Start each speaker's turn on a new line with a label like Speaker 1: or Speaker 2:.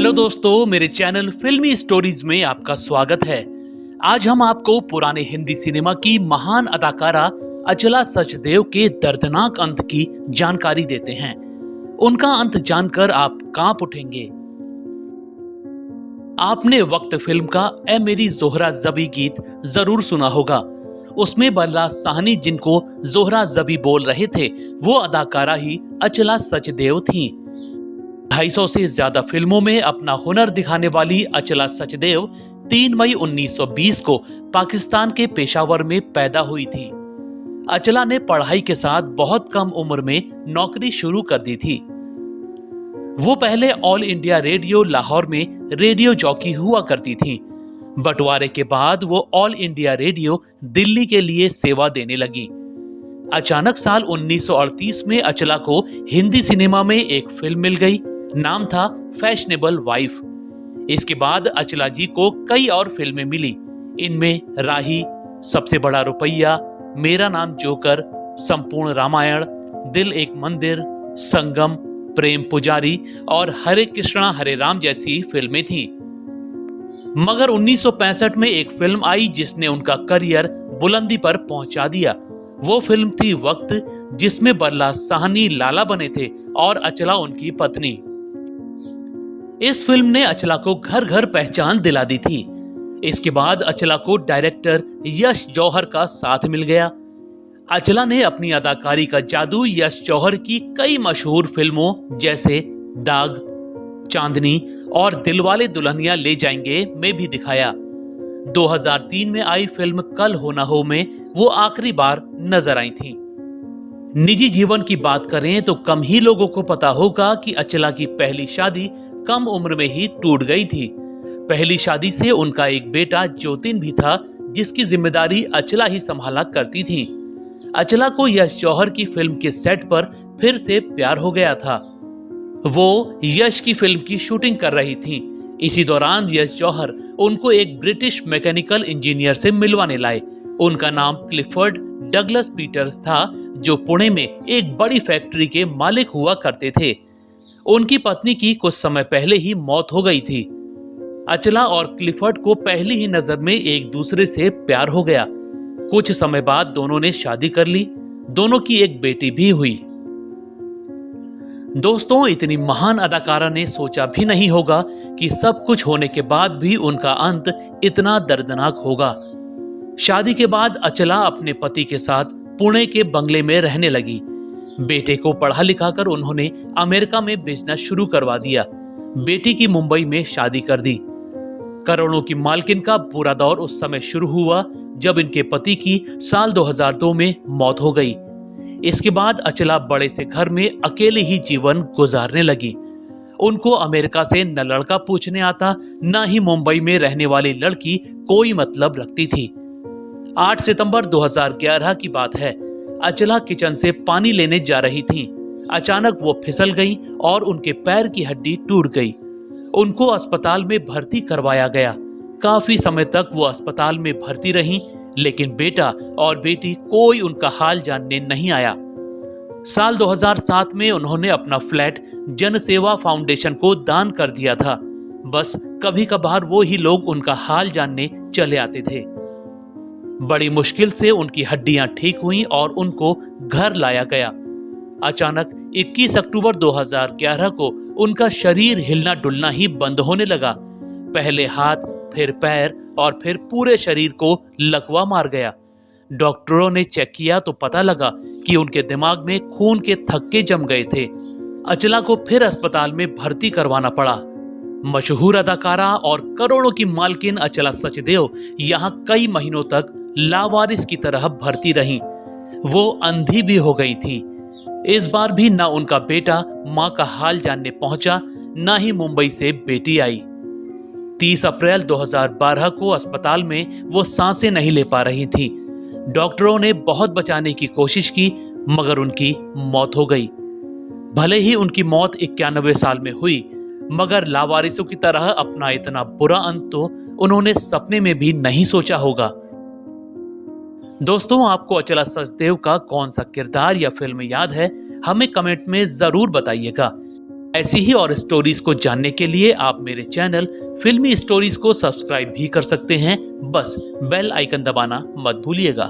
Speaker 1: Hello दोस्तों, मेरे channel फिल्मी स्टोरीज में आपका स्वागत है। आज हम आपको पुराने हिंदी सिनेमा की महान अदाकारा अचला सचदेव के दर्दनाक अंत की जानकारी देते हैं। उनका अंत जानकर आप कांप उठेंगे। आपने वक्त फिल्म का ए मेरी जोहरा जबी गीत जरूर सुना होगा। उसमें बल्ला साहनी जिनको जोहरा जबी बोल रहे थे, वो अदाकारा ही अचला सचदेव थीं। 250 से ज्यादा फिल्मों में अपना हुनर दिखाने वाली अचला सचदेव 3 मई 1920 को पाकिस्तान के पेशावर में पैदा हुई थी। अचला ने पढ़ाई के साथ बहुत कम उम्र में नौकरी शुरू कर दी थी। वो पहले ऑल इंडिया रेडियो लाहौर में रेडियो जॉकी हुआ करती थी। बंटवारे के बाद वो ऑल इंडिया रेडियो दिल्ली के लिए सेवा देने लगी। अचानक साल 1938 में अचला को हिंदी सिनेमा में एक फिल्म मिल गई। नाम था फैशनेबल वाइफ। इसके बाद अचला जी को कई और फिल्में मिली। इनमें राही, सबसे बड़ा रुपया, मेरा नाम जोकर, संपूर्ण रामायण, दिल एक मंदिर, संगम, प्रेम पुजारी और हरे कृष्णा हरे राम जैसी फिल्में थीं। मगर 1965 में एक फिल्म आई जिसने उनका करियर बुलंदी पर पहुंचा दिया। वो फिल्म थी वक्त, जिसमें बल्ला साहनी लाला बने थे और अचला उनकी पत्नी। इस फिल्म ने अचला को घर घर पहचान दिला दी थी। इसके बाद अचला को डायरेक्टर यश जौहर का साथ मिल गया। अचला ने अपनी अदाकारी का जादू यश जौहर की कई मशहूर फिल्मों जैसे दाग, चांदनी और दिलवाले दुल्हनिया ले जाएंगे में भी दिखाया। 2003 में आई फिल्म कल हो ना हो में वो आखिरी बार नजर आई थी। निजी जीवन की बात करें तो कम ही लोगों को पता होगा कि अचला की पहली शादी कम उम्र में ही टूट गई थी। पहली शादी से उनका एक बेटा ज्योतिन भी था, जिसकी जिम्मेदारी अचला ही संभाला करती थी। अचला को यश जौहर की फिल्म के सेट पर फिर से प्यार हो गया था। वो यश की फिल्म की शूटिंग कर रही थी। इसी दौरान यश जौहर उनको एक ब्रिटिश मैकेनिकल इंजीनियर से मिलवाने लाए। उनका नाम क्लिफर्ड डगलस पीटर्स था, जो पुणे में एक बड़ी फैक्ट्री के मालिक हुआ करते थे। उनकी पत्नी की कुछ समय पहले ही मौत हो गई थी। अचला और क्लिफर्ड को पहली ही नजर में एक दूसरे से प्यार हो गया। कुछ समय बाद दोनों ने शादी कर ली। दोनों की एक बेटी भी हुई। दोस्तों, इतनी महान अदाकारा ने सोचा भी नहीं होगा कि सब कुछ होने के बाद भी उनका अंत इतना दर्दनाक होगा। शादी के बाद अचला अपने पति के साथ पुणे के बंगले में रहने लगी। बेटे को पढ़ा लिखा कर उन्होंने अमेरिका में बिजनेस शुरू करवा दिया। बेटी की मुंबई में शादी कर दी। करोड़ों की मालकिन का बुरा दौर उस समय शुरू हुआ जब इनके पति की साल 2002 में मौत हो गई। इसके बाद अचला बड़े से घर में अकेले ही जीवन गुजारने लगी। उनको अमेरिका से न लड़का पूछने आता, न ही मुंबई में रहने वाली लड़की कोई मतलब रखती थी। 8 सितंबर 2011 की बात है। अचला किचन से पानी लेने जा रही थीं। अचानक वो फिसल गईं और उनके पैर की हड्डी टूट गई। उनको अस्पताल में भर्ती करवाया गया। काफी समय तक वो अस्पताल में भर्ती रहीं, लेकिन बेटा और बेटी कोई उनका हाल जानने नहीं आया। साल 2007 में उन्होंने अपना फ्लैट जनसेवा फाउंडेशन को दान कर दिया था। बस कभी कभार वो ही लोग उनका हाल जानने चले आते थे। बड़ी मुश्किल से उनकी हड्डियां ठीक हुईं और उनको घर लाया गया। अचानक 21 अक्टूबर 2011 को उनका शरीर हिलना डुलना ही बंद होने लगा। पहले हाथ, फिर पैर और फिर पूरे शरीर को लकवा मार गया। डॉक्टरों ने चेक किया तो पता लगा कि उनके दिमाग में खून के थक्के जम गए थे। अचला को फिर अस्पताल में भर्ती करवाना पड़ा। मशहूर अदाकारा और करोड़ों की मालकिन अचला सचदेव यहाँ कई महीनों तक लावारिस की तरह भर्ती रहीं। वो अंधी भी हो गई थी। इस बार भी ना उनका बेटा मां का हाल जानने पहुंचा, ना ही मुंबई से बेटी आई। 30 अप्रैल 2012 को अस्पताल में वो सांसें नहीं ले पा रही थी। डॉक्टरों ने बहुत बचाने की कोशिश की, मगर उनकी मौत हो गई। भले ही उनकी मौत 91 साल में हुई, मगर लावारिसों की तरह अपना इतना बुरा अंत तो उन्होंने सपने में भी नहीं सोचा होगा। दोस्तों, आपको अचला सचदेव का कौन सा किरदार या फिल्म याद है? हमें कमेंट में जरूर बताइएगा। ऐसी ही और स्टोरीज को जानने के लिए आप मेरे चैनल फिल्मी स्टोरीज को सब्सक्राइब भी कर सकते हैं। बस बेल आइकन दबाना मत भूलिएगा।